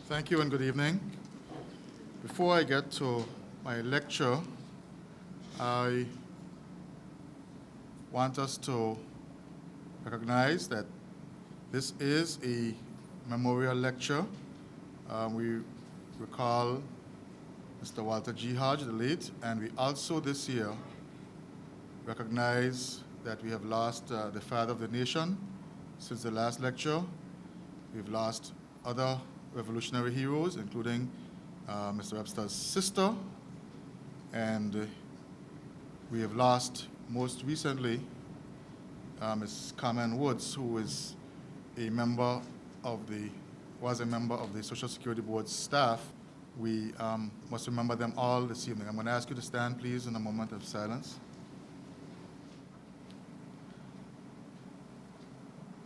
Thank you and good evening. Before I get to my lecture, I want us to recognize that this is a memorial lecture. We recall Mr. Walter G. Hodge, the late, and we also this year recognize that we have lost the father of the nation since the last lecture. We've lost other revolutionary heroes, including Mr. Webster's sister, and we have lost most recently Ms. Carmen Woods, who was a member of the Social Security Board's staff. We must remember them all this evening. I'm going to ask you to stand, please, in a moment of silence.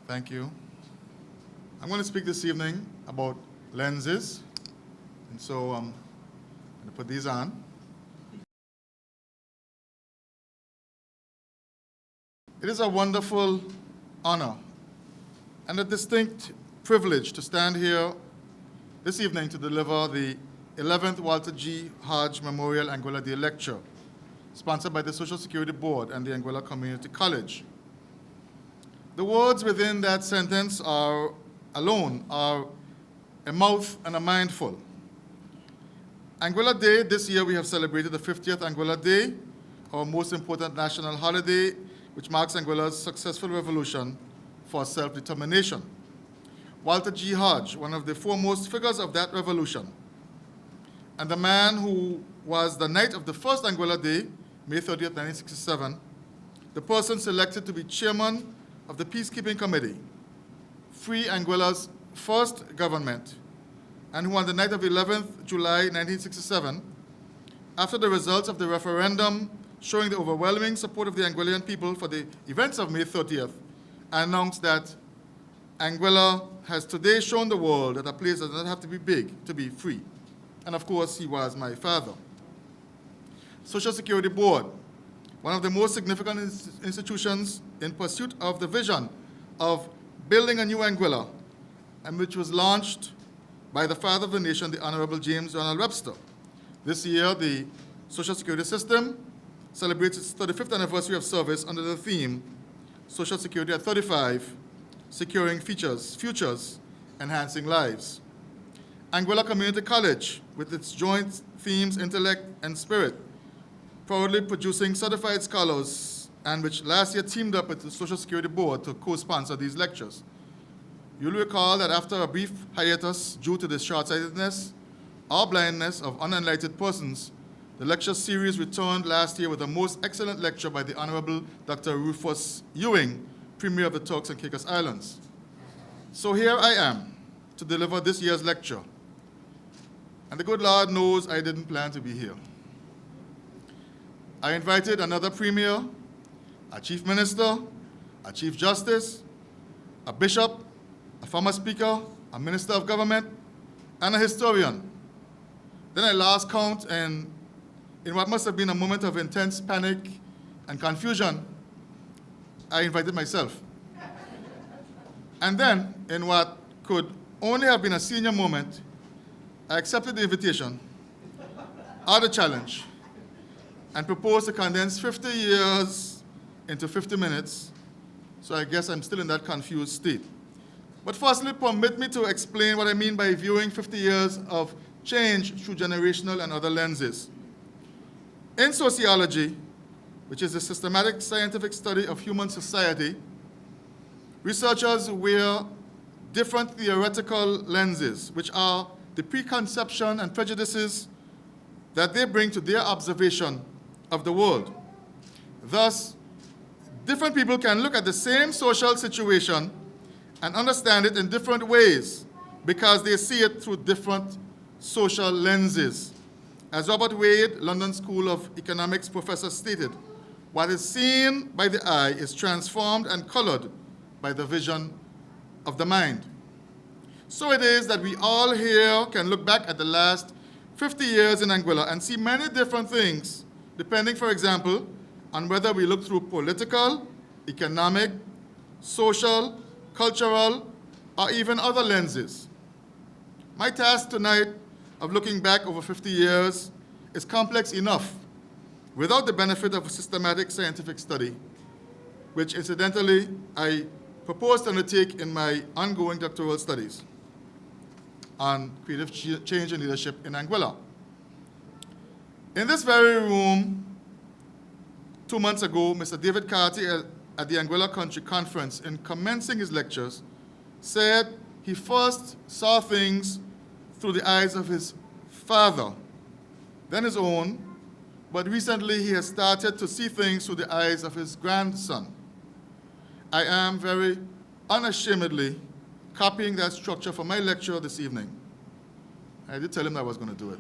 Thank you. I'm going to speak this evening about lenses, and so I'm going to put these on. It is a wonderful honor and a distinct privilege to stand here this evening to deliver the 11th Walter G. Hodge Memorial Anguilla Day Lecture, sponsored by the Social Security Board and the Anguilla Community College. The words within that sentence alone are a mouth and a mindful. Anguilla Day, this year we have celebrated the 50th Anguilla Day, our most important national holiday, which marks Anguilla's successful revolution for self-determination. Walter G. Hodge, one of the foremost figures of that revolution, and the man who was the night of the first Anguilla Day, May 30th, 1967, the person selected to be chairman of the Peacekeeping Committee, Free Anguilla's first government, and who on the night of 11th July 1967, after the results of the referendum showing the overwhelming support of the Anguillan people for the events of May 30th, announced that Anguilla has today shown the world that a place does not have to be big to be free. And of course, he was my father. Social Security Board, one of the most significant institutions in pursuit of the vision of building a new Anguilla, and which was launched by the father of the nation, the Honorable James Donald Webster. This year, the Social Security system celebrates its 35th anniversary of service under the theme, Social Security at 35, Securing Futures, Enhancing Lives. Anguilla Community College, with its joint themes, intellect and spirit, proudly producing certified scholars, and which last year teamed up with the Social Security Board to co-sponsor these lectures. You'll recall that after a brief hiatus due to the short-sightedness or blindness of unenlightened persons, the lecture series returned last year with a most excellent lecture by the Honorable Dr. Rufus Ewing, Premier of the Turks and Caicos Islands. So here I am to deliver this year's lecture. And the good Lord knows I didn't plan to be here. I invited another Premier, a Chief Minister, a Chief Justice, a Bishop, a former Speaker, a Minister of Government, and a historian. Then I lost count, and in what must have been a moment of intense panic and confusion, I invited myself. And then, in what could only have been a senior moment, I accepted the invitation, or the challenge, and proposed to condense 50 years into 50 minutes, so I guess I'm still in that confused state. But firstly, permit me to explain what I mean by viewing 50 years of change through generational and other lenses. In sociology, which is a systematic scientific study of human society, researchers wear different theoretical lenses, which are the preconception and prejudices that they bring to their observation of the world. Thus, different people can look at the same social situation and understand it in different ways because they see it through different social lenses. As Robert Wade, London School of Economics professor, stated, what is seen by the eye is transformed and colored by the vision of the mind. So it is that we all here can look back at the last 50 years in Anguilla and see many different things, depending, for example, on whether we look through political, economic, social, cultural, or even other lenses. My task tonight of looking back over 50 years is complex enough without the benefit of a systematic scientific study, which incidentally I propose to undertake in my ongoing doctoral studies on creative change and leadership in Anguilla. In this very room, 2 months ago, Mr. David Carty at the Anguilla Country Conference, in commencing his lectures, said he first saw things through the eyes of his father, then his own, but recently he has started to see things through the eyes of his grandson. I am very unashamedly copying that structure for my lecture this evening. I did tell him I was going to do it.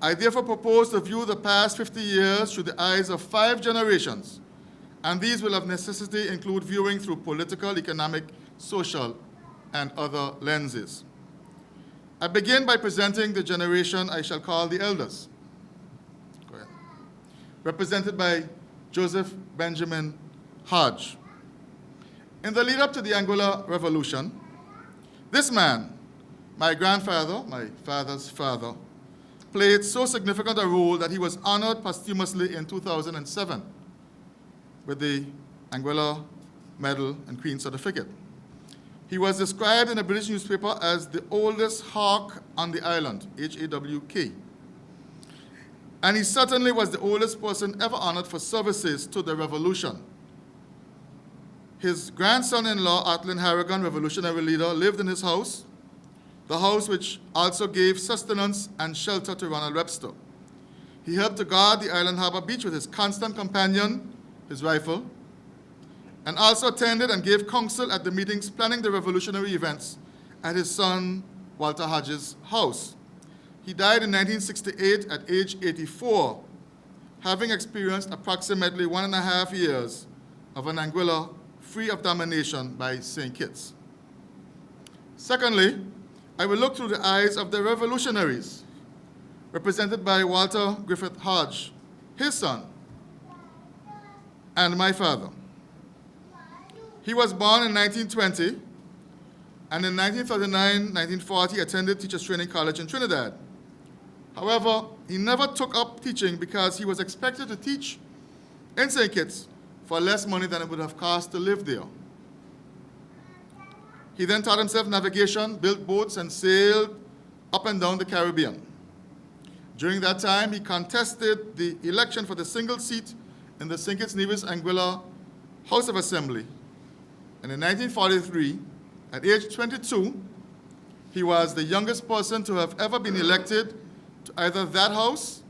I therefore propose to view the past 50 years through the eyes of 5 generations, and these will of necessity include viewing through political, economic, social, and other lenses. I begin by presenting the generation I shall call the elders, represented by Joseph Benjamin Hodge. In the lead-up to the Anguilla Revolution, this man, my grandfather, my father's father, played so significant a role that he was honored posthumously in 2007 with the Anguilla Medal and Queen Certificate. He was described in a British newspaper as the oldest hawk on the island, H-A-W-K. And he certainly was the oldest person ever honored for services to the revolution. His grandson-in-law, Atlin Harrigan, revolutionary leader, lived in his house, the house which also gave sustenance and shelter to Ronald Webster. He helped to guard the island harbor beach with his constant companion, his rifle, and also attended and gave counsel at the meetings planning the revolutionary events at his son Walter Hodge's house. He died in 1968 at age 84, having experienced approximately 1.5 years of an Anguilla free of domination by St. Kitts. Secondly, I will look through the eyes of the revolutionaries, represented by Walter Griffith Hodge, his son, and my father. He was born in 1920, and in 1939-1940 attended Teachers Training College in Trinidad. However, he never took up teaching because he was expected to teach in St. Kitts for less money than it would have cost to live there. He then taught himself navigation, built boats, and sailed up and down the Caribbean. During that time, he contested the election for the single seat in the St. Kitts Nevis Anguilla House of Assembly. And in 1943, at age 22, he was the youngest person to have ever been elected to either that house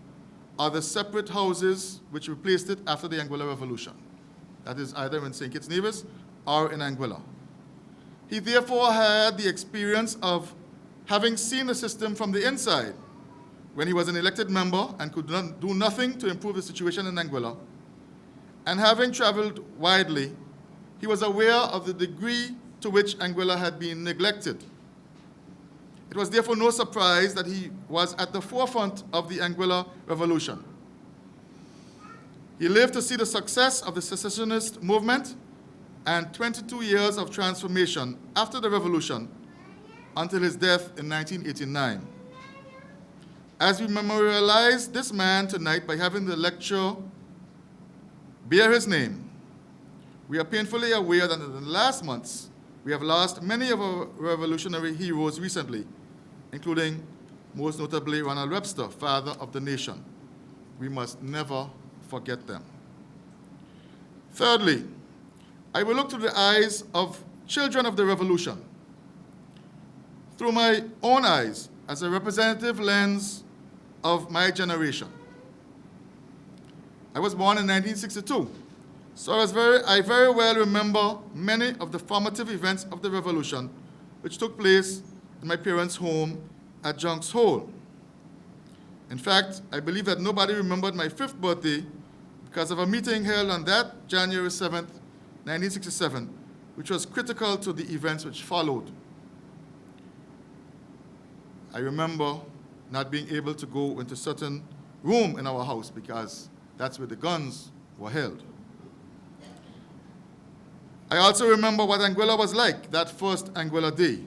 or the separate houses which replaced it after the Anguilla Revolution. That is either in St. Kitts Nevis or in Anguilla. He therefore had the experience of having seen the system from the inside when he was an elected member and could do nothing to improve the situation in Anguilla. And having traveled widely, he was aware of the degree to which Anguilla had been neglected. It was therefore no surprise that he was at the forefront of the Anguilla Revolution. He lived to see the success of the secessionist movement and 22 years of transformation after the revolution until his death in 1989. As we memorialize this man tonight by having the lecture bear his name, we are painfully aware that in the last months, we have lost many of our revolutionary heroes recently, including most notably Ronald Webster, father of the nation. We must never forget them. Thirdly, I will look through the eyes of children of the revolution, through my own eyes as a representative lens of my generation. I was born in 1962. So I very well remember many of the formative events of the revolution which took place in my parents' home at Junks Hole. In fact, I believe that nobody remembered my 5th birthday because of a meeting held on that January 7th, 1967, which was critical to the events which followed. I remember not being able to go into a certain room in our house because that's where the guns were held. I also remember what Anguilla was like that first Anguilla Day.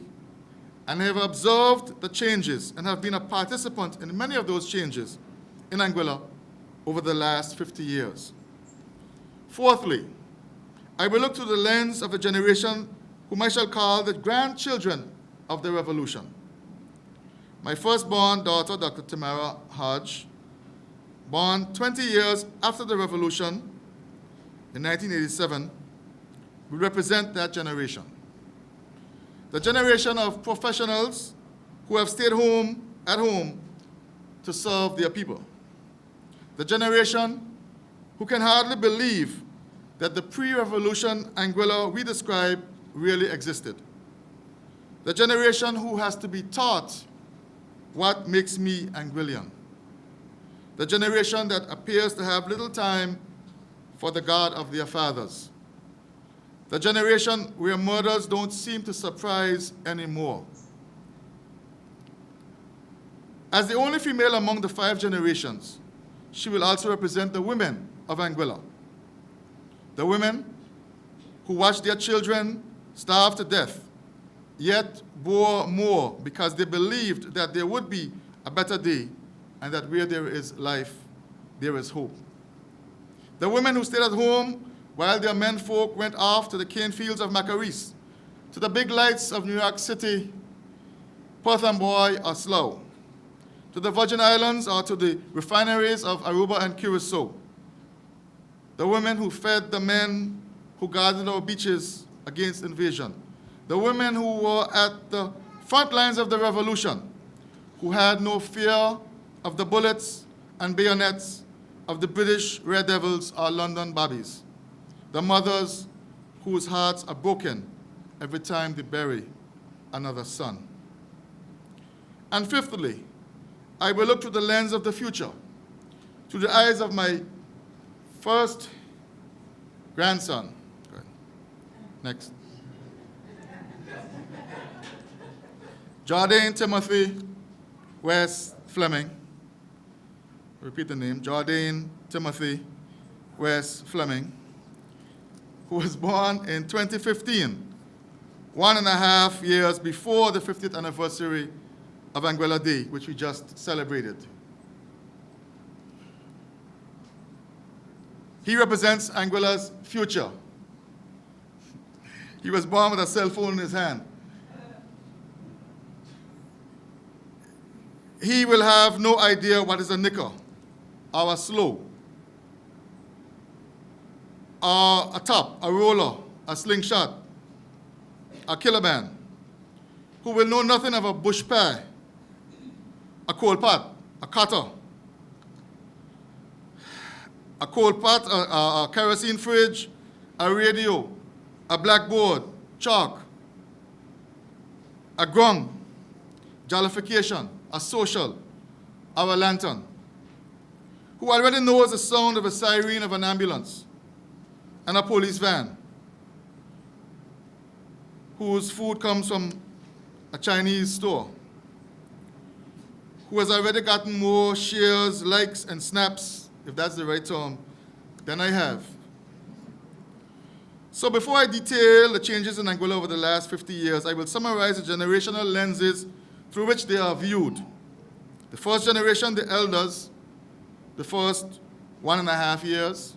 and I have observed the changes and have been a participant in many of those changes in Anguilla over the last 50 years. Fourthly, I will look through the lens of a generation whom I shall call the grandchildren of the revolution. My firstborn daughter, Dr. Tamara Hodge, born 20 years after the revolution in 1987, will represent that generation. The generation of professionals who have stayed at home to serve their people. The generation who can hardly believe that the pre-revolution Anguilla we describe really existed. The generation who has to be taught what makes me Anguillian. The generation that appears to have little time for the God of their fathers. The generation where murders don't seem to surprise anymore. As the only female among the 5 generations, she will also represent the women of Anguilla. The women who watched their children starve to death, yet bore more because they believed that there would be a better day and that where there is life, there is hope. The women who stayed at home while their menfolk went off to the cane fields of Macaris, to the big lights of New York City, Perth Amboy or Slough, to the Virgin Islands or to the refineries of Aruba and Curacao. The women who fed the men who guarded our beaches against invasion. The women who were at the front lines of the revolution, who had no fear of the bullets and bayonets of the British Red Devils or London Babbies. The mothers whose hearts are broken every time they bury another son. And fifthly, I will look through the lens of the future, through the eyes of my first grandson. Next. Jardine Timothy West Fleming. Repeat the name. Jardine Timothy West Fleming, who was born in 2015, 1.5 years before the 50th anniversary of Anguilla Day, which we just celebrated. He represents Anguilla's future. He was born with a cell phone in his hand. He will have no idea what is a nickel, or a slow, or a top, a roller, a slingshot, a killer band, who will know nothing of a bush pie, a coal pot, a cutter, a coal pot, a kerosene fridge, a radio, a blackboard, chalk, a grung, jollification, a social, or a lantern, who already knows the sound of a siren of an ambulance and a police van, whose food comes from a Chinese store, who has already gotten more shares, likes, and snaps, if that's the right term, than I have. So before I detail the changes in Anguilla over the last 50 years, I will summarize the generational lenses through which they are viewed. The first generation, the elders, the first 1.5 years.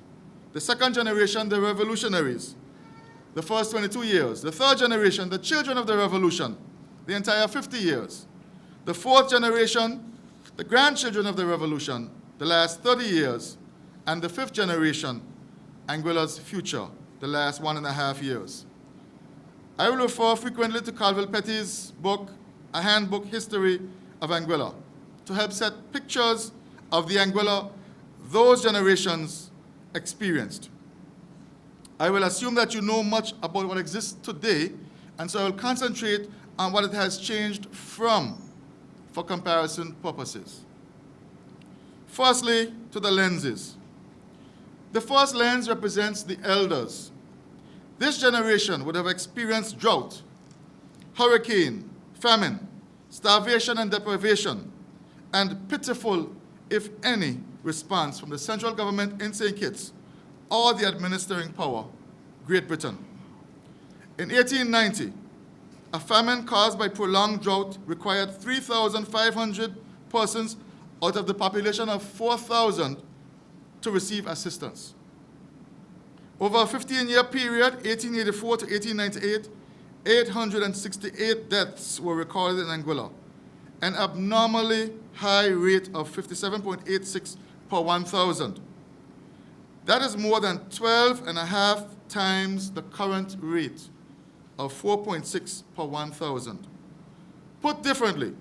The second generation, the revolutionaries, the first 22 years. The third generation, the children of the revolution, the entire 50 years. The fourth generation, the grandchildren of the revolution, the last 30 years. And the fifth generation, Anguilla's future, the last 1.5 years. I will refer frequently to Calvin Petty's book, A Handbook History of Anguilla, to help set pictures of the Anguilla those generations experienced. I will assume that you know much about what exists today, and so I will concentrate on what it has changed from for comparison purposes. Firstly, to the lenses. The first lens represents the elders. This generation would have experienced drought, hurricane, famine, starvation and deprivation, and pitiful, if any, response from the central government in St. Kitts or the administering power, Great Britain. In 1890, A famine caused by prolonged drought required 3,500 persons out of the population of 4,000 to receive assistance. Over a 15-year period, 1884 to 1898, 868 deaths were recorded in Anguilla, an abnormally high rate of 57.86 per 1,000. That is more than 12 and a half times the current rate of 4.6 per 1,000. Put differently,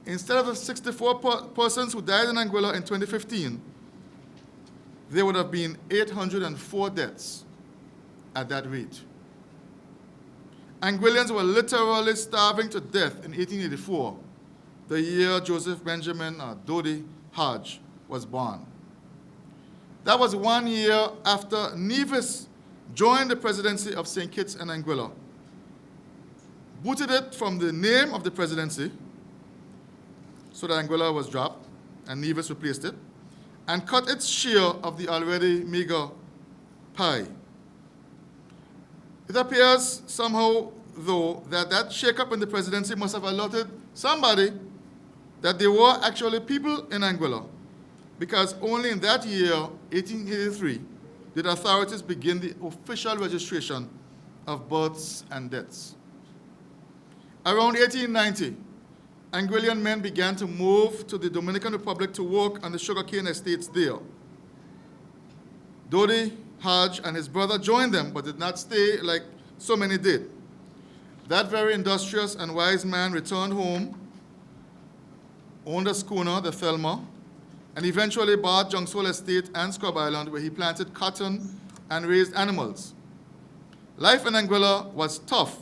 instead of the 64 persons who died in Anguilla in 2015, there would have been 804 deaths at that rate. Anguillians were literally starving to death in 1884, the year Joseph Benjamin Dodi Hodge was born. That was 1 year after Nevis joined the presidency of St. Kitts and Anguilla, booted it from the name of the presidency, so that Anguilla was dropped and Nevis replaced it, and cut its share of the already meager pie. It appears somehow, though, that shakeup in the presidency must have alerted somebody that there were actually people in Anguilla, because only in that year, 1883, did authorities begin the official registration of births and deaths. Around 1890, Anguillian men began to move to the Dominican Republic to work on the sugarcane estates there. Dodi Hodge and his brother joined them, but did not stay like so many did. That very industrious and wise man returned home, owned a schooner, the Thelma, and eventually bought Junksville Estate and Scrub Island, where he planted cotton and raised animals. Life in Anguilla was tough,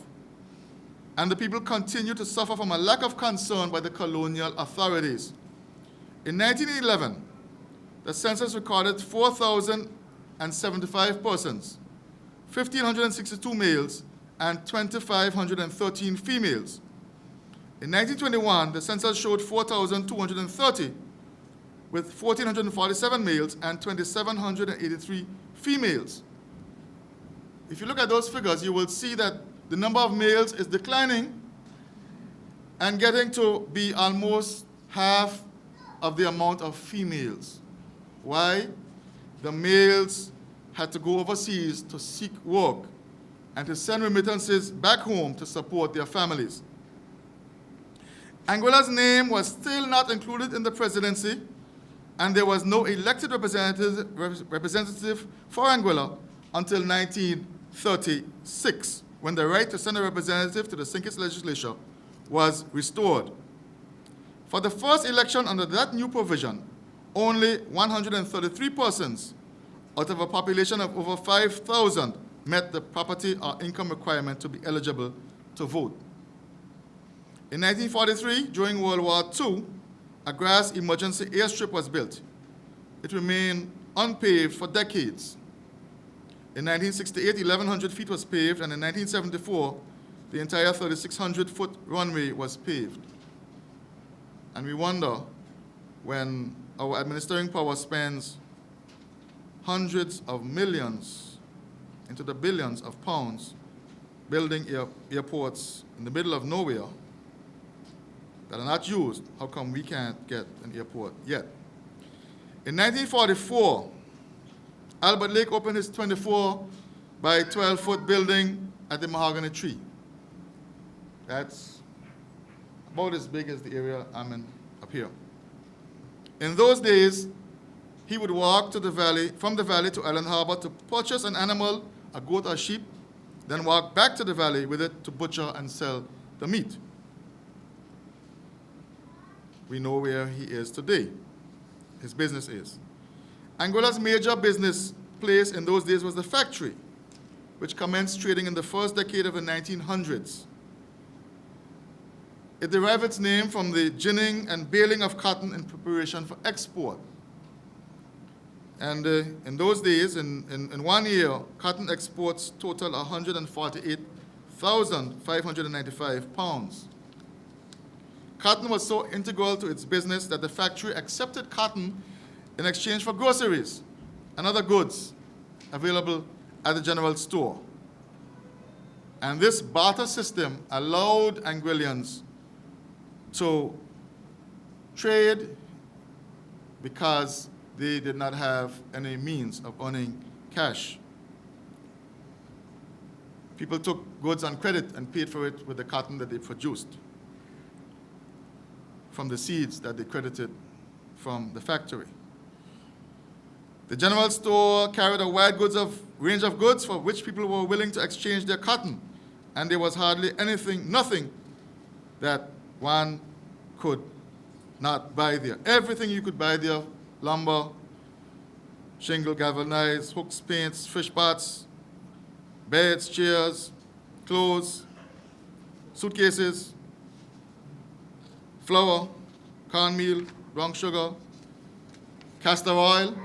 and the people continued to suffer from a lack of concern by the colonial authorities. In 1911, the census recorded 4,075 persons, 1,562 males, and 2,513 females. In 1921, the census showed 4,230, with 1,447 males and 2,783 females. If you look at those figures, you will see that the number of males is declining and getting to be almost half of the amount of females. Why? The males had to go overseas to seek work and to send remittances back home to support their families. Anguilla's name was still not included in the presidency, and there was no elected representative for Anguilla until 1936, when the right to send a representative to the St. Kitts legislature was restored. For the first election under that new provision, only 133 persons out of a population of over 5,000 met the property or income requirement to be eligible to vote. In 1943, during World War II, a grass emergency airstrip was built. It remained unpaved for decades. In 1968, 1,100 feet was paved, and in 1974, the entire 3,600-foot runway was paved. And we wonder, when our administering power spends hundreds of millions into the billions of pounds building airports in the middle of nowhere that are not used, how come we can't get an airport yet? In 1944, Albert Lake opened his 24 by 12-foot building at the Mahogany Tree. That's about as big as the area I'm in up here. In those days, he would walk to the valley, from the valley to Island Harbor to purchase an animal, a goat or sheep, then walk back to the valley with it to butcher and sell the meat. We know where he is today. His business is. Anguilla's major business place in those days was the factory, which commenced trading in the first decade of the 1900s. It derived its name from the ginning and baling of cotton in preparation for export. And in those days, in 1 year, cotton exports totaled 148,595 pounds. Cotton was so integral to its business that the factory accepted cotton in exchange for groceries and other goods available at the general store. And this barter system allowed Anguillians to trade because they did not have any means of earning cash. People took goods on credit and paid for it with the cotton that they produced from the seeds that they credited from the factory. The general store carried a wide range of goods for which people were willing to exchange their cotton, and there was hardly nothing that one could not buy there. Everything you could buy there: lumber, shingle, galvanized, hooks, paints, fish pots, beds, chairs, clothes, suitcases, flour, cornmeal, brown sugar, castor oil,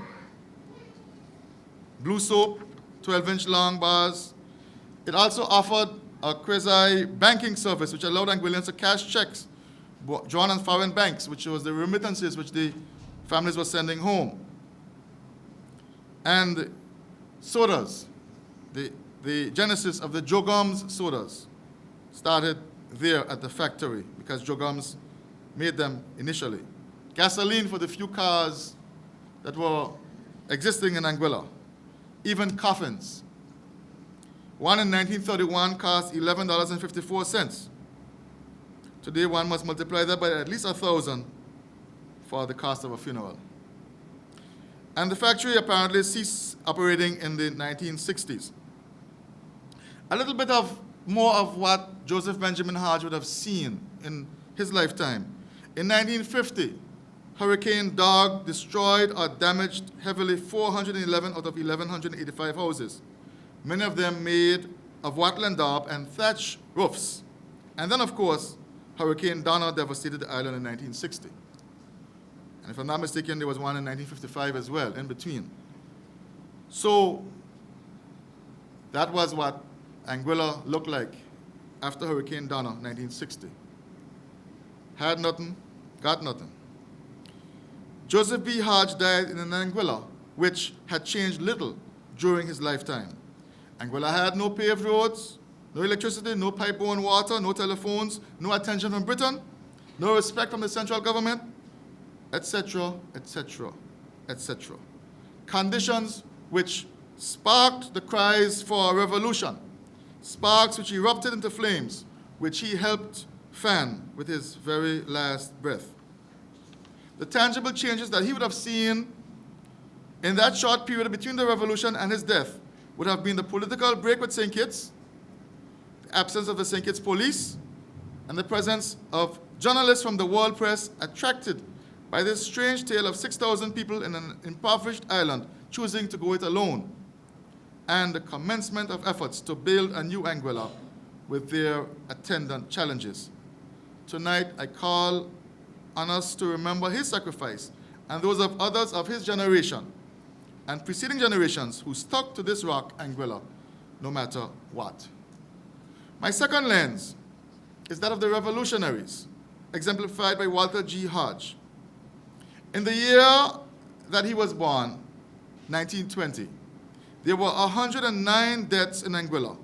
blue soap, 12-inch long bars. It also offered a quasi-banking service which allowed Anguillians to cash checks drawn on foreign banks, which was the remittances which the families were sending home. And sodas, the genesis of the Jogums sodas started there at the factory because Jogums made them initially. Gasoline for the few cars that were existing in Anguilla. Even coffins. One in 1931 cost $11.54. Today one must multiply that by at least 1,000 for the cost of a funeral. And the factory apparently ceased operating in the 1960s. A little bit more of what Joseph Benjamin Hodge would have seen in his lifetime. In 1950, Hurricane Dog destroyed or damaged heavily 411 out of 1,185 houses, many of them made of wattle daub and thatch roofs. And then, of course, Hurricane Donna devastated the island in 1960. And if I'm not mistaken, there was one in 1955 as well, in between. So that was what Anguilla looked like after Hurricane Donna, 1960. Had nothing, got nothing. Joseph B. Hodge died in an Anguilla which had changed little during his lifetime. Anguilla had no paved roads, no electricity, no pipe-borne water, no telephones, no attention from Britain, no respect from the central government, etc., etc., etc. Conditions which sparked the cries for a revolution, sparks which erupted into flames, which he helped fan with his very last breath. The tangible changes that he would have seen in that short period between the revolution and his death would have been the political break with St. Kitts, the absence of the St. Kitts police, and the presence of journalists from the world press attracted by this strange tale of 6,000 people in an impoverished island choosing to go it alone, and the commencement of efforts to build a new Anguilla with their attendant challenges. Tonight, I call on us to remember his sacrifice and those of others of his generation and preceding generations who stuck to this rock, Anguilla, no matter what. My second lens is that of the revolutionaries, exemplified by Walter G. Hodge. In the year that he was born, 1920, there were 109 deaths in Anguilla.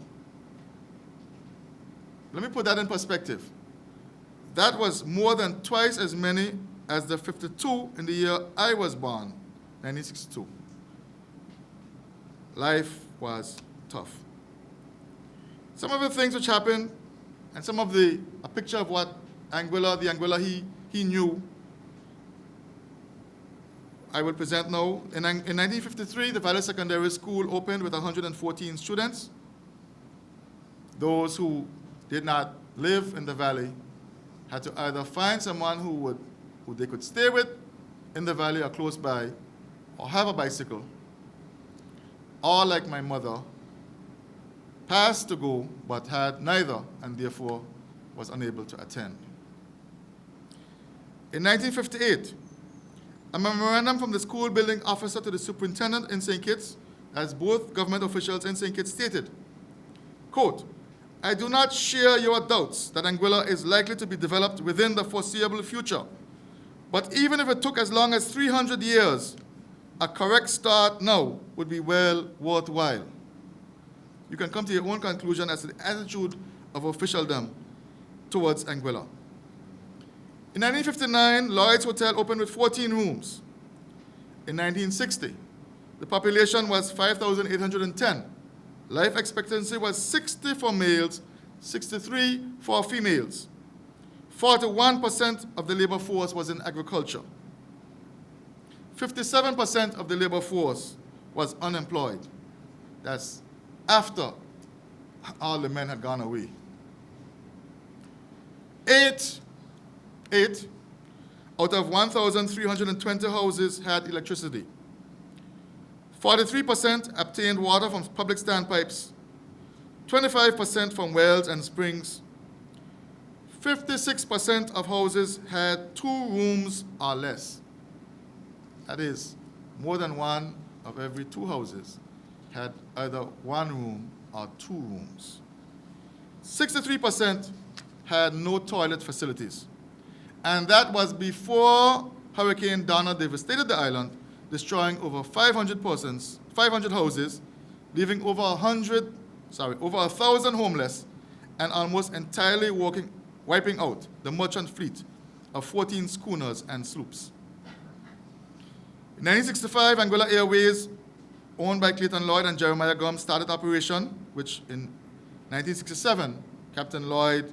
Let me put that in perspective. That was more than twice as many as the 52 in the year I was born, 1962. Life was tough. Some of the things which happened, and some of a picture of what the Anguilla he knew, I will present now. In 1953, the Valley Secondary School opened with 114 students. Those who did not live in the valley had to either find someone who they could stay with in the valley or close by, or have a bicycle, or like my mother, passed to go but had neither and therefore was unable to attend. In 1958, a memorandum from the school building officer to the superintendent in St. Kitts, as both government officials in St. Kitts stated, quote, "I do not share your doubts that Anguilla is likely to be developed within the foreseeable future. But even if it took as long as 300 years, a correct start now would be well worthwhile." you can come to your own conclusion as to the attitude of officialdom towards Anguilla. In 1959, Lloyd's Hotel opened with 14 rooms. In 1960, the population was 5,810. Life expectancy was 60 for males, 63 for females. 41% of the labor force was in agriculture. 57% of the labor force was unemployed. That's after all the men had gone away. Eight out of 1,320 houses had electricity. 43% obtained water from public standpipes, 25% from wells and springs. 56% of houses had 2 rooms or less. That is, more than 1 of every 2 houses had either 1 room or 2 rooms. 63% had no toilet facilities. And that was before Hurricane Donna devastated the island, destroying over 500 houses, leaving over 1,000 homeless, and almost entirely wiping out the merchant fleet of 14 schooners and sloops. In 1965, Anguilla Airways, owned by Clayton Lloyd and Jeremiah Gum, started operation, which in 1967, Captain Lloyd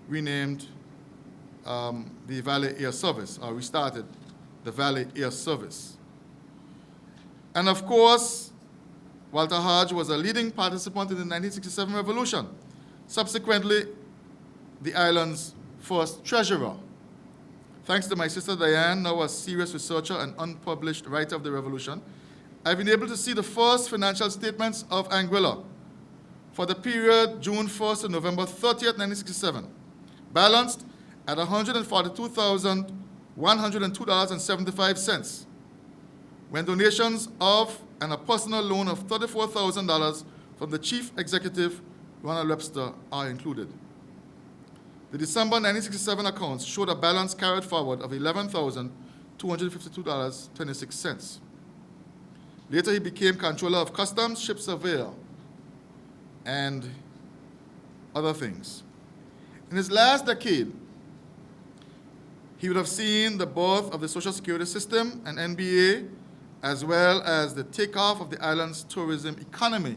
renamed the Valley Air Service, or restarted the Valley Air Service. And of course, Walter Hodge was a leading participant in the 1967 revolution, subsequently the island's first treasurer. Thanks to my sister Diane, now a serious researcher and unpublished writer of the revolution, I've been able to see the first financial statements of Anguilla for the period June 1st to November 30th, 1967, balanced at $142,102.75, when donations of and a personal loan of $34,000 from the chief executive, Ronald Webster, are included. The December 1967 accounts showed a balance carried forward of $11,252.26. Later, he became controller of customs, ship surveyor, and other things. In his last decade, he would have seen the birth of the Social Security system and NBA, as well as the takeoff of the island's tourism economy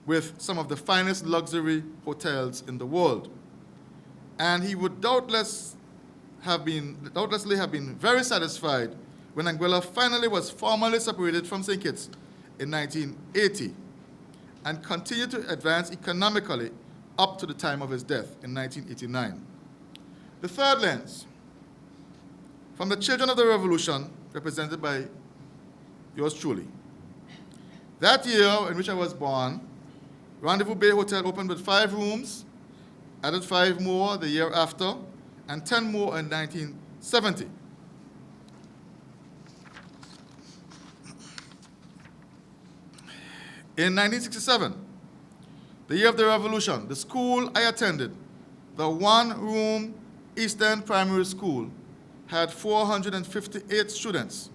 with some of the finest luxury hotels in the world. And he would doubtlessly have been very satisfied when Anguilla finally was formally separated from St. Kitts in 1980 and continued to advance economically up to the time of his death in 1989. The third lens, from the children of the revolution, represented by yours truly. That year in which I was born, Rendezvous Bay Hotel opened with 5 rooms, added 5 more the year after, and 10 more in 1970. In 1967, the year of the revolution, the school I attended, the 1-room East End Primary School, had 458 students,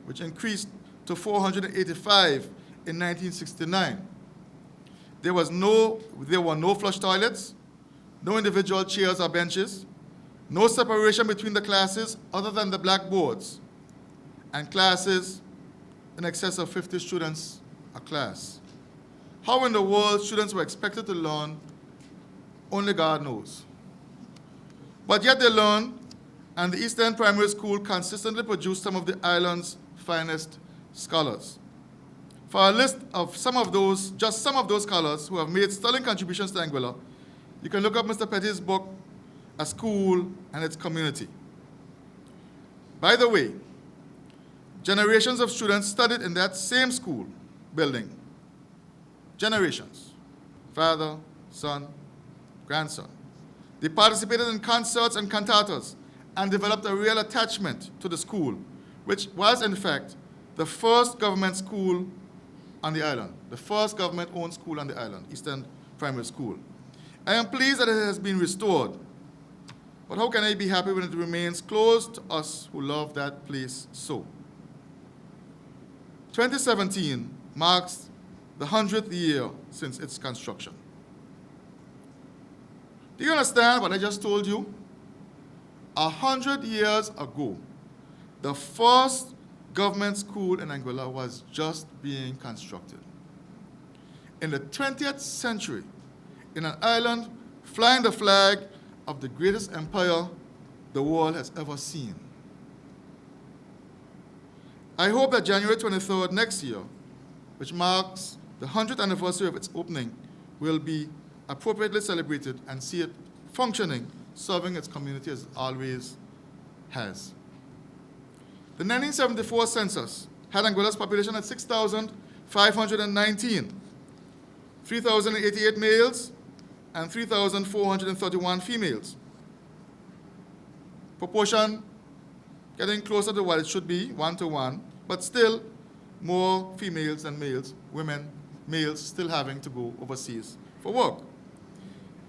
which increased to 485 in 1969. There were no flush toilets, no individual chairs or benches, no separation between the classes other than the blackboards, and classes in excess of 50 students a class. How in the world students were expected to learn, only God knows. But yet they learned, and the East End Primary School consistently produced some of the island's finest scholars. For a list of just some of those scholars who have made sterling contributions to Anguilla, you can look up Mr. Petty's book, A School and Its Community. By the way, generations of students studied in that same school building. Generations. Father, son, grandson. They participated in concerts and cantatas and developed a real attachment to the school, which was, in fact, the first government school on the island, the first government-owned school on the island, East End Primary School. I am pleased that it has been restored, but how can I be happy when it remains closed to us who love that place so? 2017 marks the 100th year since its construction. Do you understand what I just told you? 100 years ago, the first government school in Anguilla was just being constructed. In the 20th century, in an island flying the flag of the greatest empire the world has ever seen. I hope that January 23rd next year, which marks the 100th anniversary of its opening, will be appropriately celebrated and see it functioning, serving its community as it always has. The 1974 census had Anguilla's population at 6,519, 3,088 males, and 3,431 females. Proportion getting closer to what it should be, 1-to-1, but still more females than males, males still having to go overseas for work.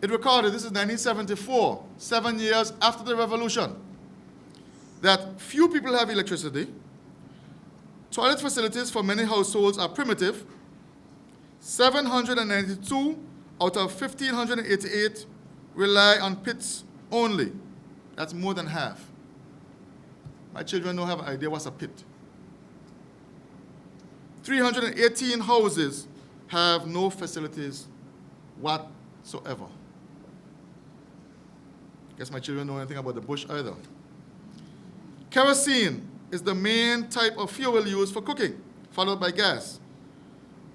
It recorded, this is 1974, 7 years after the revolution, that few people have electricity, toilet facilities for many households are primitive, 792 out of 1,588 rely on pits only. That's more than half. My children don't have an idea what's a pit. 318 houses have no facilities whatsoever. Guess my children don't know anything about the bush either. Kerosene is the main type of fuel used for cooking, followed by gas.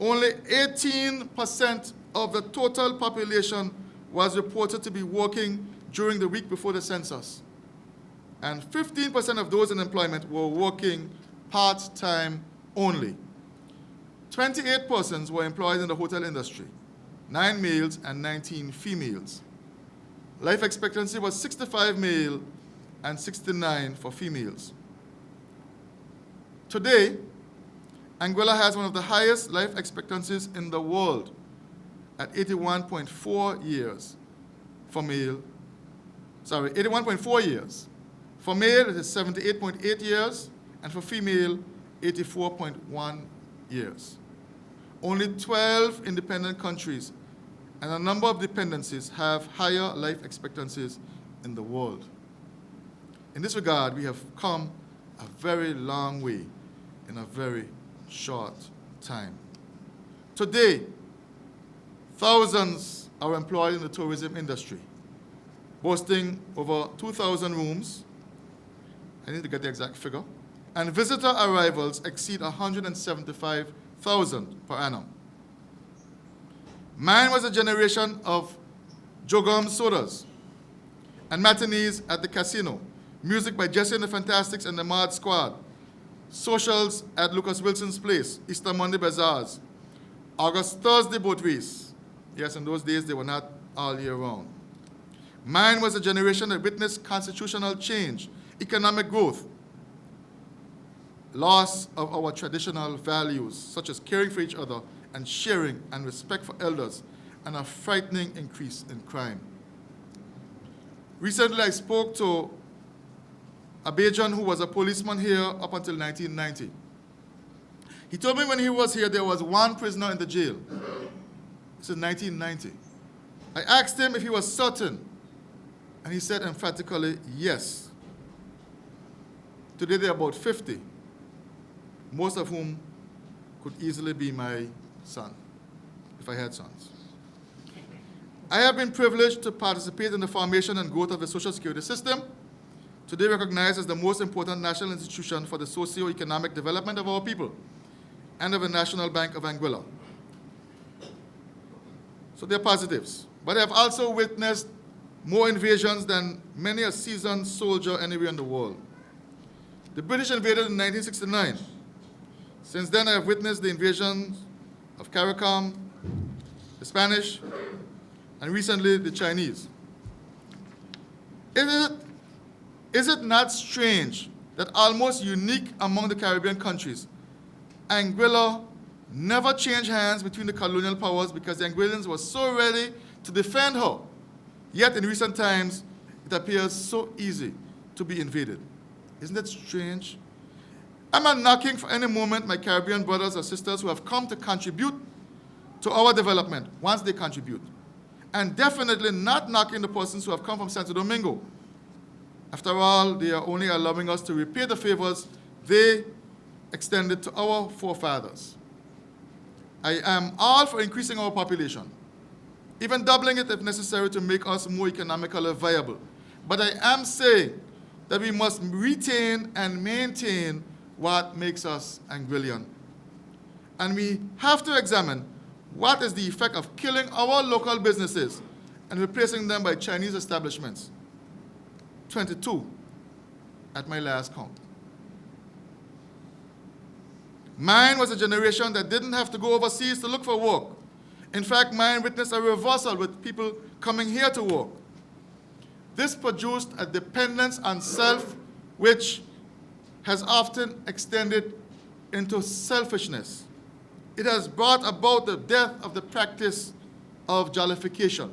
Only 18% of the total population was reported to be working during the week before the census. And 15% of those in employment were working part-time only. 28 persons were employed in the hotel industry, 9 males and 19 females. Life expectancy was 65 male and 69 for females. Today, Anguilla has one of the highest life expectancies in the world at 81.4 years for male. 81.4 years. For male, it is 78.8 years, and for female, 84.1 years. Only 12 independent countries and a number of dependencies have higher life expectancies in the world. In this regard, we have come a very long way in a very short time. Today, thousands are employed in the tourism industry, boasting over 2,000 rooms. I need to get the exact figure. And visitor arrivals exceed 175,000 per annum. Mine was a generation of Jogum sodas and matinees at the casino, music by Jesse and the Fantastics and the Mod Squad, socials at Lucas Wilson's Place, Easter Monday bazaars, August Thursday boat race. Yes, in those days they were not all year round. Mine was a generation that witnessed constitutional change, economic growth, loss of our traditional values, such as caring for each other and sharing and respect for elders, and a frightening increase in crime. Recently, I spoke to a Bajan who was a policeman here up until 1990. He told me when he was here, there was one prisoner in the jail. This is 1990. I asked him if he was certain, and he said emphatically, yes. Today, there are about 50, most of whom could easily be my son, if I had sons. I have been privileged to participate in the formation and growth of the Social Security system, today recognized as the most important national institution for the socio-economic development of our people, and of the National Bank of Anguilla. So there are positives. But I have also witnessed more invasions than many a seasoned soldier anywhere in the world. The British invaded in 1969. Since then, I have witnessed the invasions of CARICOM, the Spanish, and recently the Chinese. Is it not strange that almost unique among the Caribbean countries, Anguilla never changed hands between the colonial powers because the Anguillans were so ready to defend her, yet in recent times it appears so easy to be invaded? Isn't that strange? I'm not knocking for any moment my Caribbean brothers or sisters who have come to contribute to our development once they contribute. And definitely not knocking the persons who have come from Santo Domingo. After all, they are only allowing us to repay the favors they extended to our forefathers. I am all for increasing our population, even doubling it if necessary to make us more economically viable. But I am saying that we must retain and maintain what makes us Anguillan. And we have to examine what is the effect of killing our local businesses and replacing them by Chinese establishments. 22 at my last count. Mine was a generation that didn't have to go overseas to look for work. In fact, mine witnessed a reversal with people coming here to work. This produced a dependence on self, which has often extended into selfishness. It has brought about the death of the practice of jollification,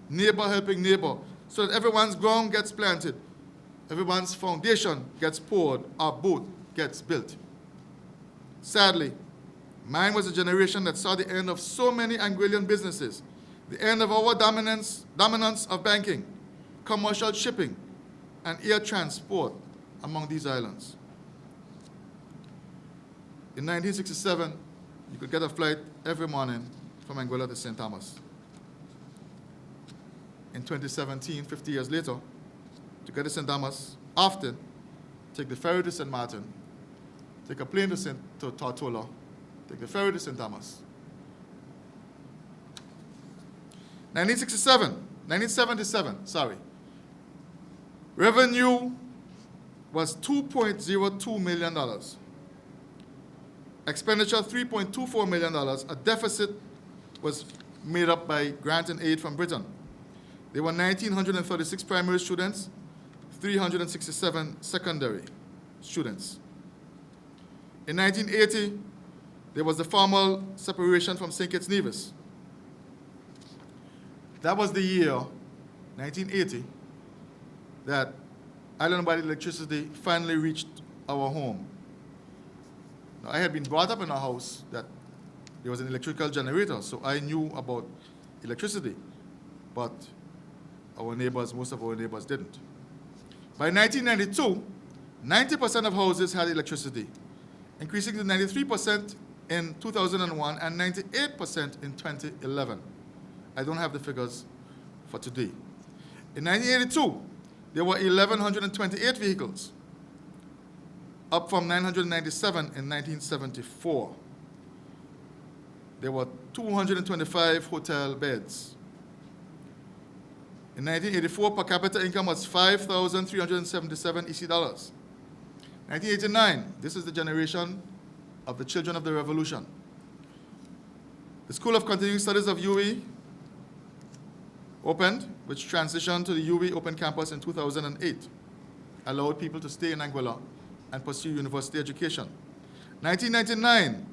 neighbor helping neighbor, so that everyone's ground gets planted, everyone's foundation gets poured, our boat gets built. Sadly, mine was a generation that saw the end of so many Anguillan businesses, the end of our dominance of banking, commercial shipping, and air transport among these islands. In 1967, you could get a flight every morning from Anguilla to St. Thomas. In 2017, 50 years later, to get to St. Thomas, often take the ferry to St. Martin, take a plane to Tortola, take the ferry to St. Thomas. 1977, revenue was $2.02 million. Expenditure, $3.24 million. A deficit was made up by grant and aid from Britain. There were 1,936 primary students, 367 secondary students. In 1980, there was the formal separation from St. Kitts Nevis. That was the year, 1980, that island-wide electricity finally reached our home. Now, I had been brought up in a house that there was an electrical generator, so I knew about electricity, but most of our neighbors didn't. By 1992, 90% of houses had electricity, increasing to 93% in 2001 and 98% in 2011. I don't have the figures for today. In 1982, there were 1,128 vehicles, up from 997 in 1974. There were 225 hotel beds. In 1984, per capita income was $5,377 EC dollars. 1989, this is the generation of the children of the revolution. The School of Continuing Studies of UWI opened, which transitioned to the UWI Open Campus in 2008, allowed people to stay in Anguilla and pursue university education. 1999,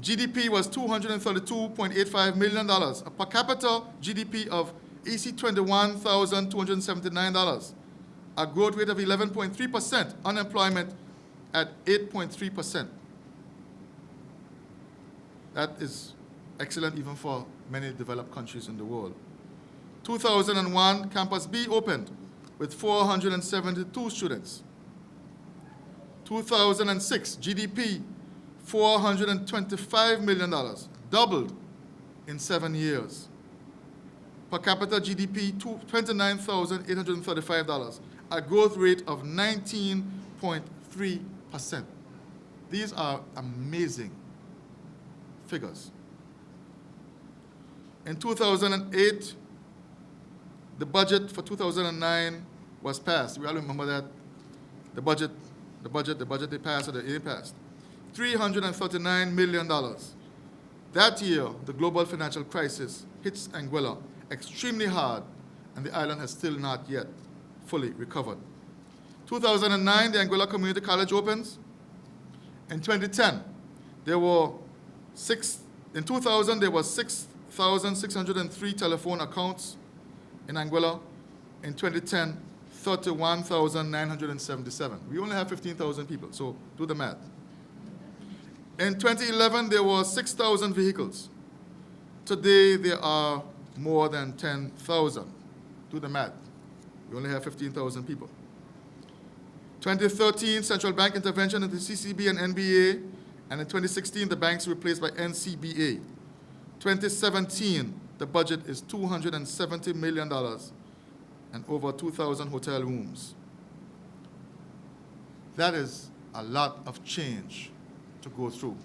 GDP was $232.85 million, a per capita GDP of EC $21,279, a growth rate of 11.3%, unemployment at 8.3%. That is excellent even for many developed countries in the world. 2001, Campus B opened with 472 students. 2006, GDP, $425 million, doubled in 7 years. Per capita GDP, $29,835, a growth rate of 19.3%. These are amazing figures. In 2008, the budget for 2009 was passed. We all remember that. The budget they passed or they passed. $339 million. That year, the global financial crisis hits Anguilla extremely hard, and the island has still not yet fully recovered. 2009, the Anguilla Community College opens. In 2010, there were 6,603 telephone accounts in Anguilla. In 2010, 31,977. We only have 15,000 people, so do the math. In 2011, there were 6,000 vehicles. Today, there are more than 10,000. Do the math. We only have 15,000 people. 2013, central bank intervention into CCB and NBA, and in 2016, the banks were replaced by NCBA. 2017, the budget is $270 million and over 2,000 hotel rooms. That is a lot of change to go through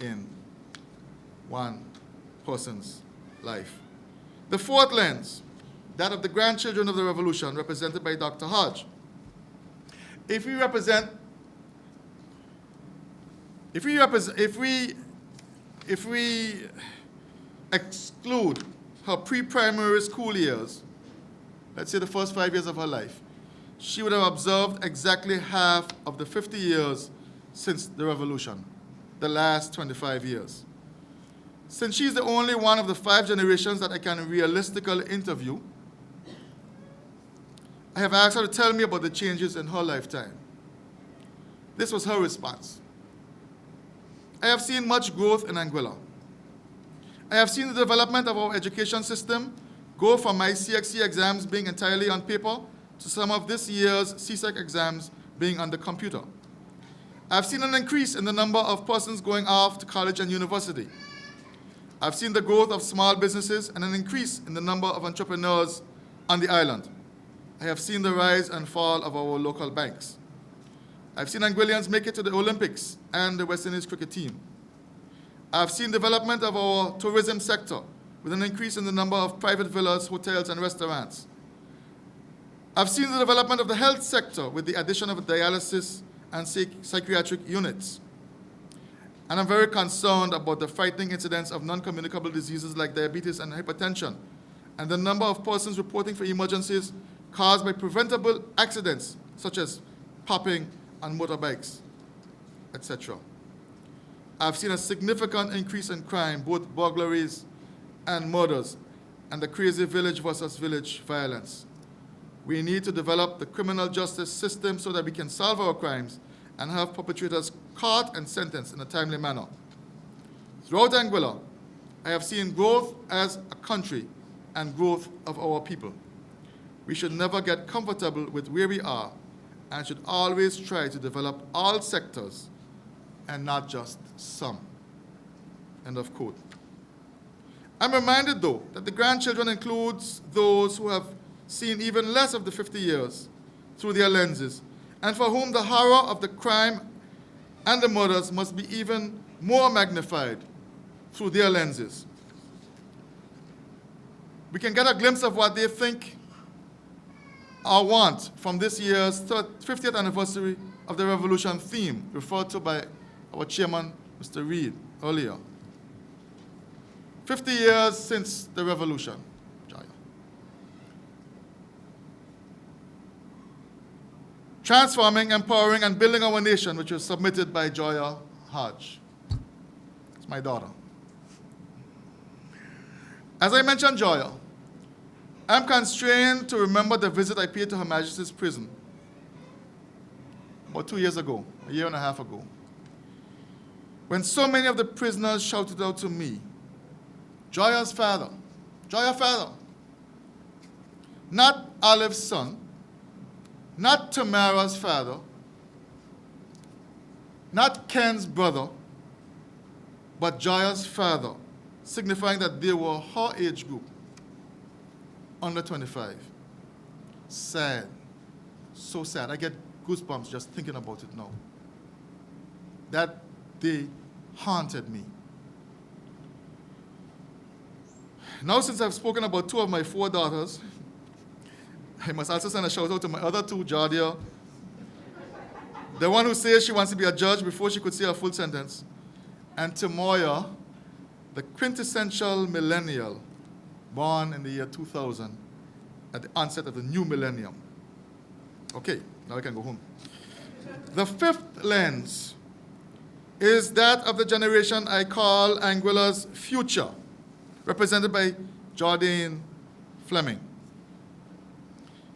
in one person's life. The fourth lens, that of the grandchildren of the revolution, represented by Dr. Hodge. If we exclude her pre-primary school years, let's say the first 5 years of her life, she would have observed exactly half of the 50 years since the revolution, the last 25 years. Since she's the only one of the 5 generations that I can realistically interview, I have asked her to tell me about the changes in her lifetime. This was her response. I have seen much growth in Anguilla. I have seen the development of our education system go from my CXC exams being entirely on paper to some of this year's CSEC exams being on the computer. I've seen an increase in the number of persons going off to college and university. I've seen the growth of small businesses and an increase in the number of entrepreneurs on the island. I have seen the rise and fall of our local banks. I've seen Anguillians make it to the Olympics and the West Indies cricket team. I've seen development of our tourism sector with an increase in the number of private villas, hotels, and restaurants. I've seen the development of the health sector with the addition of dialysis and psychiatric units. And I'm very concerned about the frightening incidence of non-communicable diseases like diabetes and hypertension, and the number of persons reporting for emergencies caused by preventable accidents, such as popping on motorbikes, etc. I've seen a significant increase in crime, both burglaries and murders, and the crazy village versus village violence. We need to develop the criminal justice system so that we can solve our crimes and have perpetrators caught and sentenced in a timely manner. Throughout Anguilla, I have seen growth as a country and growth of our people. We should never get comfortable with where we are and should always try to develop all sectors and not just some. End of quote. I'm reminded, though, that the grandchildren includes those who have seen even less of the 50 years through their lenses, and for whom the horror of the crime and the murders must be even more magnified through their lenses. We can get a glimpse of what they think or want from this year's 50th anniversary of the revolution theme referred to by our chairman, Mr. Reed, earlier. 50 years since the revolution. Transforming, Empowering, and Building Our Nation, which was submitted by Joya Hodge. It's my daughter. As I mentioned Joya, I'm constrained to remember the visit I paid to Her Majesty's prison about 2 years ago, a year and a half ago, when so many of the prisoners shouted out to me, Joya's father, Joya father, not Olive's son, not Tamara's father, not Ken's brother, but Joya's father, signifying that they were her age group, under 25. Sad, so sad. I get goosebumps just thinking about it now. That day haunted me. Now, since I've spoken about 2 of my 4 daughters, I must also send a shout out to my other 2, Jardia, the one who says she wants to be a judge before she could say a full sentence, and Timoya, the quintessential millennial, born in the year 2000, at the onset of the new millennium. Okay, now I can go home. The 5th lens is that of the generation I call Anguilla's future, represented by Jardine Fleming.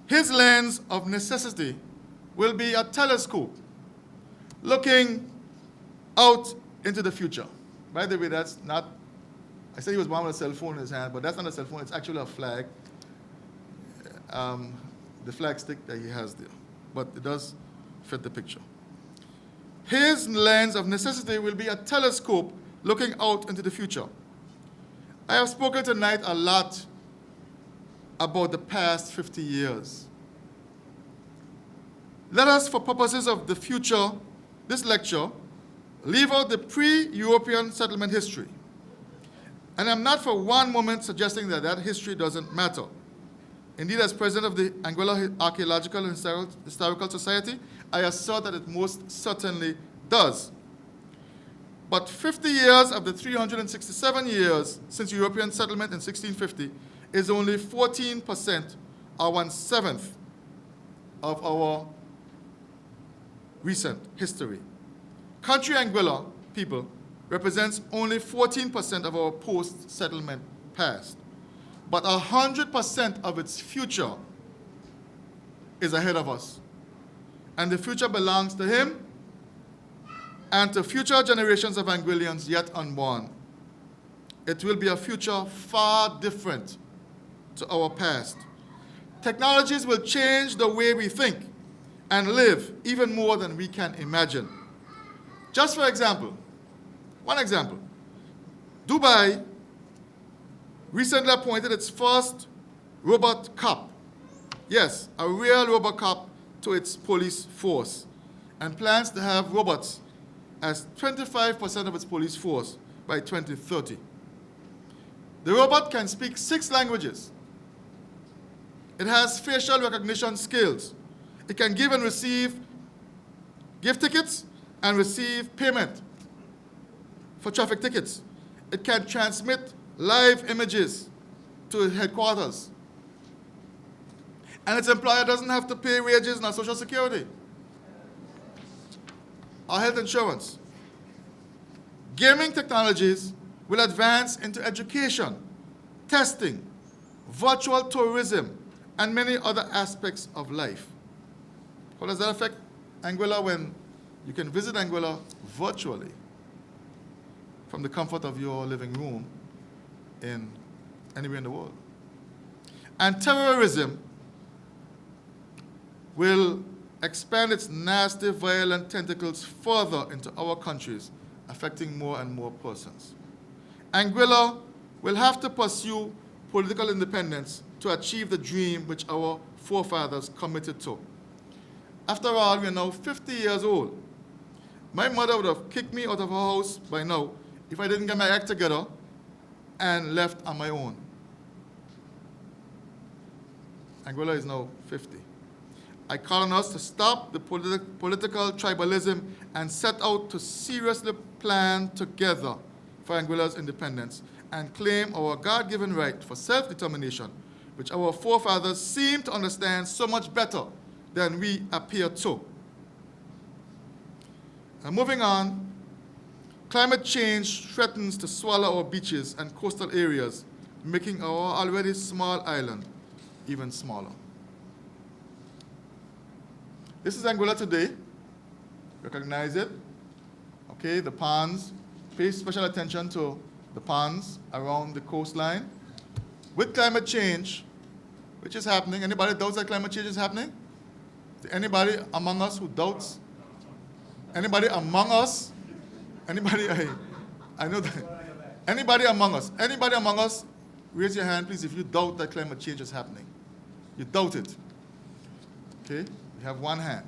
His lens of necessity will be a telescope looking out into the future. By the way, that's not I said he was born with a cell phone in his hand, but that's not a cell phone. It's actually a flag, the flag stick that he has there. But it does fit the picture. His lens of necessity will be a telescope looking out into the future. I have spoken tonight a lot about the past 50 years. Let us, for purposes of the future, this lecture, leave out the pre-European settlement history. And I'm not for one moment suggesting that that history doesn't matter. Indeed, as president of the Anguilla Archaeological and Historical Society, I assert that it most certainly does. But 50 years of the 367 years since European settlement in 1650 is only 14%, or 1/7 of our recent history. Country Anguilla people represents only 14% of our post-settlement past. But 100% of its future is ahead of us. And the future belongs to him and to future generations of Anguillians yet unborn. It will be a future far different to our past. Technologies will change the way we think and live even more than we can imagine. Just for example, one example, Dubai recently appointed its first robot cop. Yes, a real robot cop to its police force, and plans to have robots as 25% of its police force by 2030. The robot can speak 6 languages. It has facial recognition skills. It can give and receive gift tickets and receive payment for traffic tickets. It can transmit live images to headquarters. And its employer doesn't have to pay wages nor Social Security or health insurance. Gaming technologies will advance into education, testing, virtual tourism, and many other aspects of life. How does that affect Anguilla when you can visit Anguilla virtually from the comfort of your living room anywhere in the world? And terrorism will expand its nasty, violent tentacles further into our countries, affecting more and more persons. Anguilla will have to pursue political independence to achieve the dream which our forefathers committed to. After all, we are now 50 years old. My mother would have kicked me out of her house by now if I didn't get my act together and left on my own. Anguilla is now 50. I call on us to stop the political tribalism and set out to seriously plan together for Anguilla's independence and claim our God-given right for self-determination, which our forefathers seem to understand so much better than we appear to. Now, moving on, climate change threatens to swallow our beaches and coastal areas, making our already small island even smaller. This is Anguilla today. Recognize it. Okay, the ponds. Pay special attention to the ponds around the coastline. With climate change, which is happening, anybody doubts that climate change is happening? Is there anybody among us who doubts? Anybody among us? Anybody? I know that. Anybody among us? Anybody among us? Raise your hand, please, if you doubt that climate change is happening. You doubt it. Okay? You have one hand.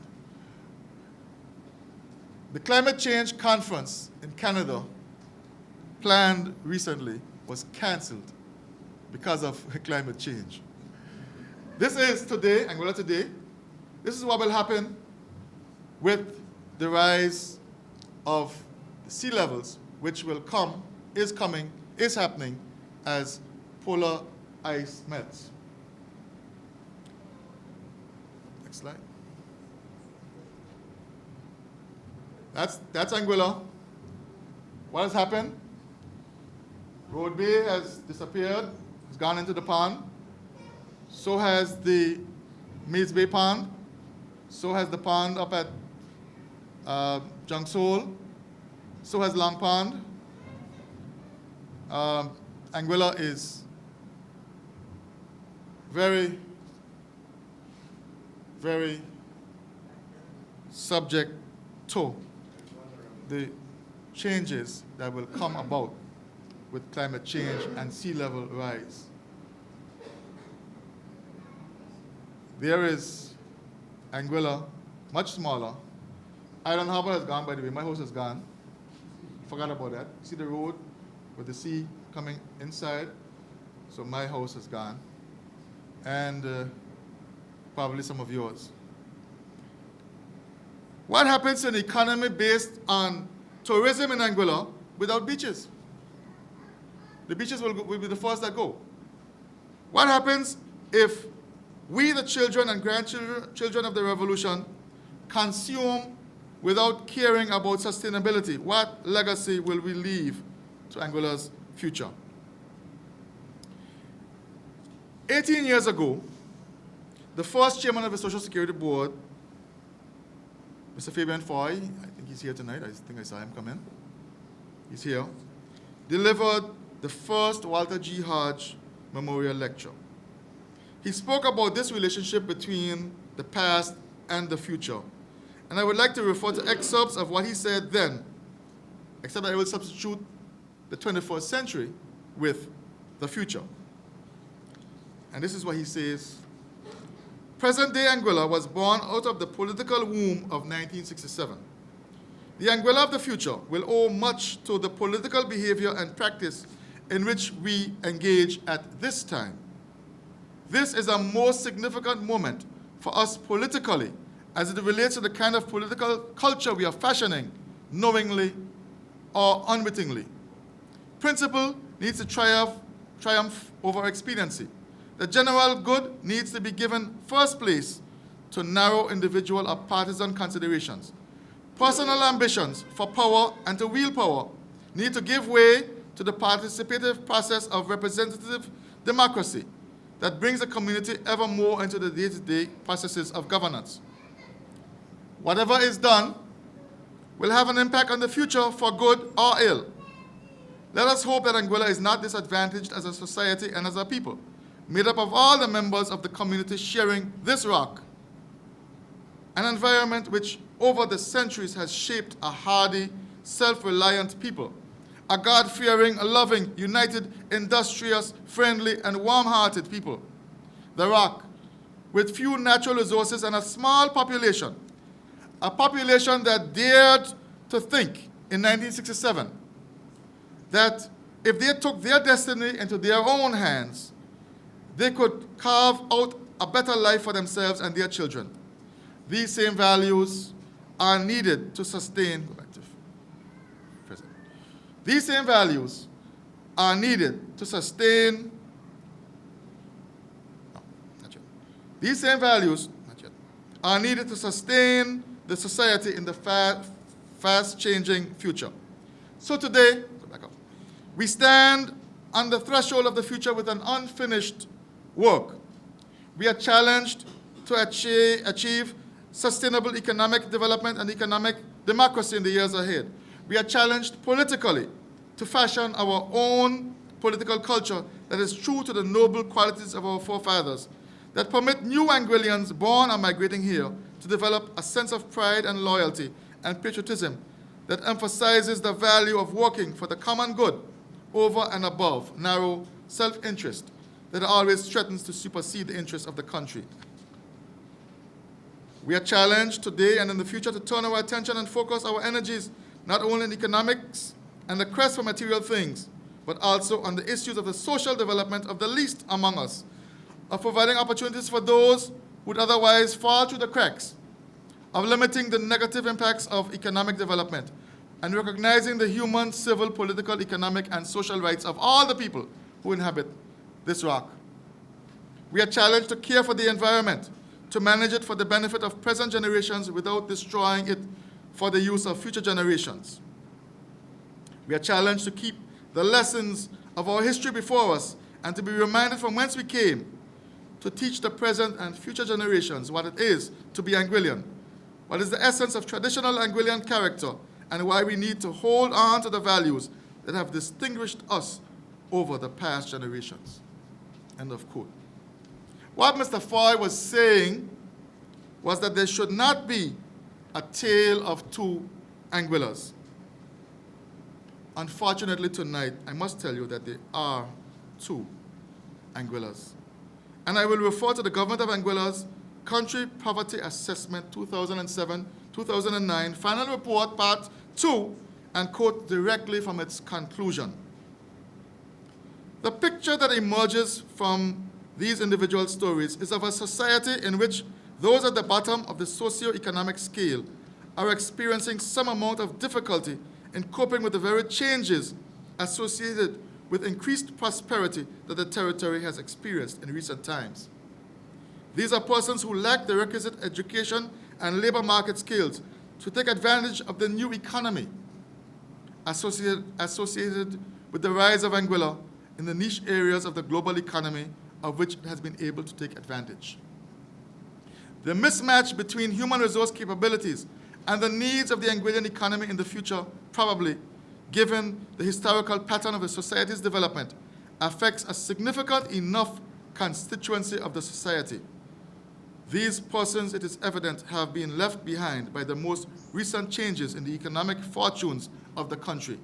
The climate change conference in Canada, planned recently, was canceled because of climate change. This is today, Anguilla today. This is what will happen with the rise of sea levels, which will come, is coming, is happening as polar ice melts. Next slide. That's Anguilla. What has happened? Road Bay has disappeared, has gone into the pond. So has the Mays Bay Pond. So has the pond up at Junksole. So has Long Pond. Anguilla is very, very subject to the changes that will come about with climate change and sea level rise. There is Anguilla, much smaller. Island Harbor has gone, by the way. My house is gone. Forgot about that. See the road with the sea coming inside? So my house is gone. And probably some of yours. What happens to an economy based on tourism in Anguilla without beaches? The beaches will be the first that go. What happens if we, the children and grandchildren of the revolution, consume without caring about sustainability? What legacy will we leave to Anguilla's future? 18 years ago, the first chairman of the Social Security Board, Mr. Fabian Foy, I think he's here tonight. I think I saw him come in. He's here. Delivered the first Walter G. Hodge Memorial Lecture. He spoke about this relationship between the past and the future. And I would like to refer to excerpts of what he said then, except that I will substitute the 21st century with the future. And this is what he says. Present-day Anguilla was born out of the political womb of 1967. The Anguilla of the future will owe much to the political behavior and practice in which we engage at this time. This is a most significant moment for us politically as it relates to the kind of political culture we are fashioning, knowingly or unwittingly. Principle needs to triumph over expediency. The general good needs to be given first place to narrow individual or partisan considerations. Personal ambitions for power and to wield power need to give way to the participative process of representative democracy that brings the community ever more into the day-to-day processes of governance. Whatever is done will have an impact on the future for good or ill. Let us hope that Anguilla is not disadvantaged as a society and as a people, made up of all the members of the community sharing this rock, an environment which over the centuries has shaped a hardy, self-reliant people, a God-fearing, loving, united, industrious, friendly, and warm-hearted people. The rock, with few natural resources and a small population, a population that dared to think in 1967 that if they took their destiny into their own hands, they could carve out a better life for themselves and their children. These same values are needed to sustain, go back to present. These same values are needed to sustain, no, not yet. These same values, not yet, are needed to sustain the society in the fast-changing future. So today, go back up, we stand on the threshold of the future with an unfinished work. We are challenged to achieve sustainable economic development and economic democracy in the years ahead. We are challenged politically to fashion our own political culture that is true to the noble qualities of our forefathers, that permit new Anguillians born or migrating here to develop a sense of pride and loyalty and patriotism that emphasizes the value of working for the common good over and above narrow self-interest that always threatens to supersede the interests of the country. We are challenged today and in the future to turn our attention and focus our energies not only in economics and the quest for material things, but also on the issues of the social development of the least among us, of providing opportunities for those who would otherwise fall through the cracks, of limiting the negative impacts of economic development, and recognizing the human, civil, political, economic, and social rights of all the people who inhabit this rock. We are challenged to care for the environment, to manage it for the benefit of present generations without destroying it for the use of future generations. We are challenged to keep the lessons of our history before us and to be reminded from whence we came, to teach the present and future generations what it is to be Anguillian, what is the essence of traditional Anguillian character, and why we need to hold on to the values that have distinguished us over the past generations. End of quote. What Mr. Foy was saying was that there should not be a tale of two Anguillas. Unfortunately tonight, I must tell you that there are two Anguillas. And I will refer to the Government of Anguilla's Country Poverty Assessment 2007-2009 Final Report Part 2 and quote directly from its conclusion. The picture that emerges from these individual stories is of a society in which those at the bottom of the socio-economic scale are experiencing some amount of difficulty in coping with the very changes associated with increased prosperity that the territory has experienced in recent times. These are persons who lack the requisite education and labor market skills to take advantage of the new economy associated with the rise of Anguilla in the niche areas of the global economy of which it has been able to take advantage. The mismatch between human resource capabilities and the needs of the Anguillan economy in the future probably, given the historical pattern of the society's development, affects a significant enough constituency of the society. These persons, it is evident, have been left behind by the most recent changes in the economic fortunes of the country.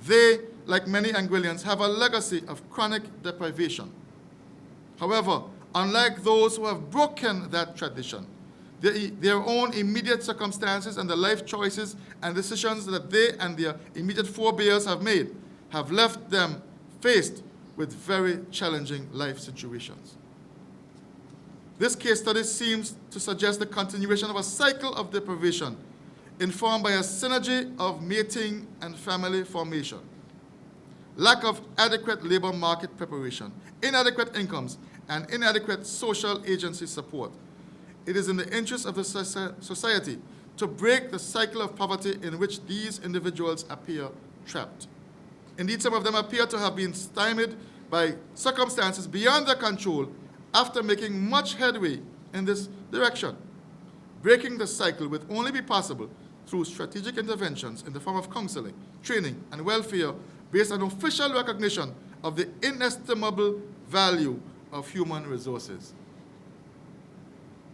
They, like many Anguillians, have a legacy of chronic deprivation. However, unlike those who have broken that tradition, their own immediate circumstances and the life choices and decisions that they and their immediate forebears have made have left them faced with very challenging life situations. This case study seems to suggest the continuation of a cycle of deprivation informed by a synergy of mating and family formation, lack of adequate labor market preparation, inadequate incomes, and inadequate social agency support. It is in the interest of the society to break the cycle of poverty in which these individuals appear trapped. Indeed, some of them appear to have been stymied by circumstances beyond their control after making much headway in this direction. Breaking the cycle would only be possible through strategic interventions in the form of counseling, training, and welfare based on official recognition of the inestimable value of human resources.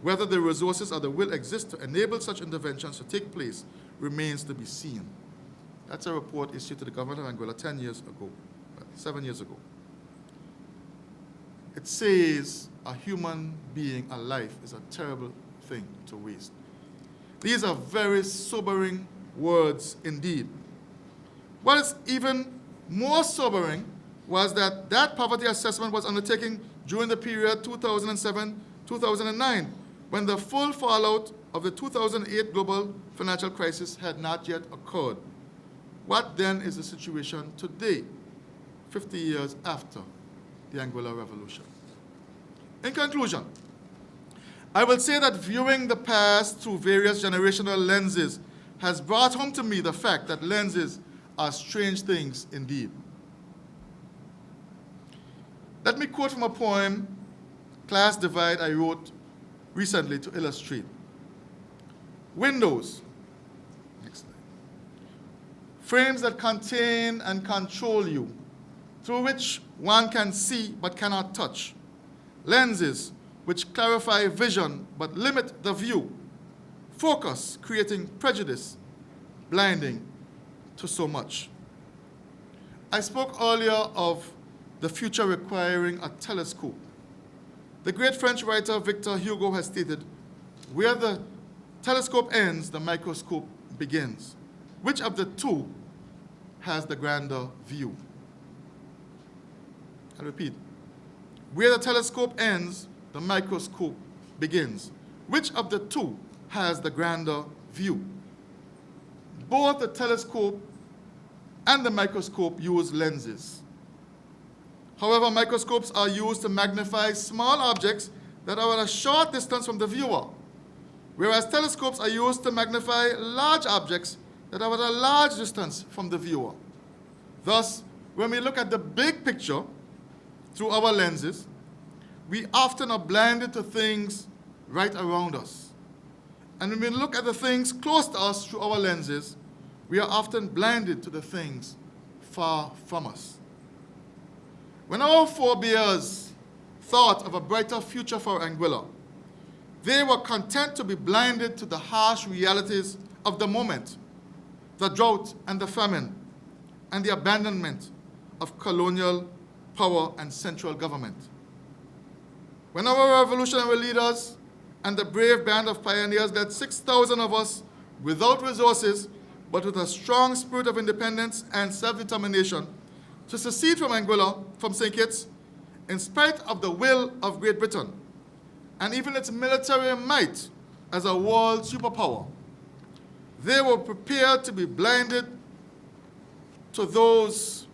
Whether the resources or the will exist to enable such interventions to take place remains to be seen. That's a report issued to the government of Anguilla 7 years ago. It says a human being, a life, is a terrible thing to waste. These are very sobering words indeed. What is even more sobering was that that poverty assessment was undertaken during the period 2007-2009, when the full fallout of the 2008 global financial crisis had not yet occurred. What then is the situation today, 50 years after the Anguilla Revolution? In conclusion, I will say that viewing the past through various generational lenses has brought home to me the fact that lenses are strange things indeed. Let me quote from a poem, Class Divide, I wrote recently to illustrate. Windows, next slide. Frames that contain and control you, through which one can see but cannot touch. Lenses which clarify vision but limit the view. Focus, creating prejudice, blinding to so much. I spoke earlier of the future requiring a telescope. The great French writer Victor Hugo has stated, where the telescope ends, the microscope begins. Which of the two has the grander view? I repeat, where the telescope ends, the microscope begins. Which of the two has the grander view? Both the telescope and the microscope use lenses. However, microscopes are used to magnify small objects that are at a short distance from the viewer, whereas telescopes are used to magnify large objects that are at a large distance from the viewer. Thus, when we look at the big picture through our lenses, we often are blinded to things right around us. And when we look at the things close to us through our lenses, we are often blinded to the things far from us. When our forebears thought of a brighter future for Anguilla, they were content to be blinded to the harsh realities of the moment, the drought and the famine, and the abandonment of colonial power and central government. When our revolutionary leaders and the brave band of pioneers led 6,000 of us without resources, but with a strong spirit of independence and self-determination, to secede from Anguilla, from St. Kitts, in spite of the will of Great Britain, and even its military might as a world superpower, they were prepared to be blinded to those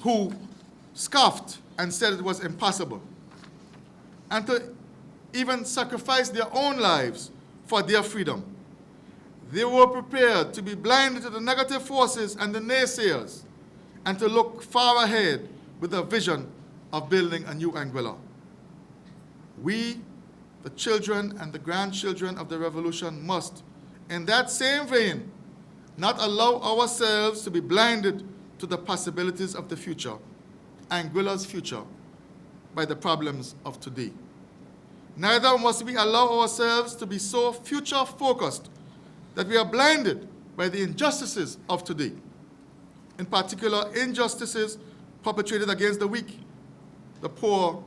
who scoffed and said it was impossible, and to even sacrifice their own lives for their freedom. They were prepared to be blinded to the negative forces and the naysayers, and to look far ahead with a vision of building a new Anguilla. We, the children and the grandchildren of the revolution, must, in that same vein, not allow ourselves to be blinded to the possibilities of the future, Anguilla's future, by the problems of today. Neither must we allow ourselves to be so future-focused that we are blinded by the injustices of today, in particular injustices perpetrated against the weak, the poor,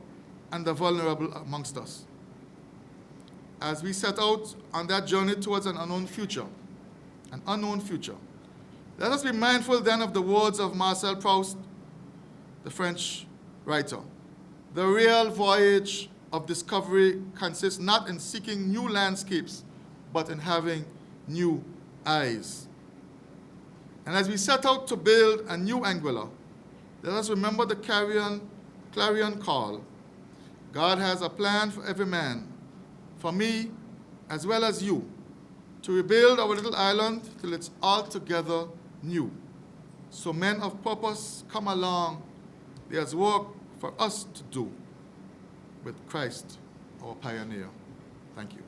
and the vulnerable amongst us. As we set out on that journey towards an unknown future, let us be mindful then of the words of Marcel Proust, the French writer. The real voyage of discovery consists not in seeking new landscapes, but in having new eyes. And as we set out to build a new Anguilla, let us remember the clarion call. God has a plan for every man, for me as well as you, to rebuild our little island till it's altogether new. So men of purpose, come along. There's work for us to do with Christ, our pioneer. Thank you.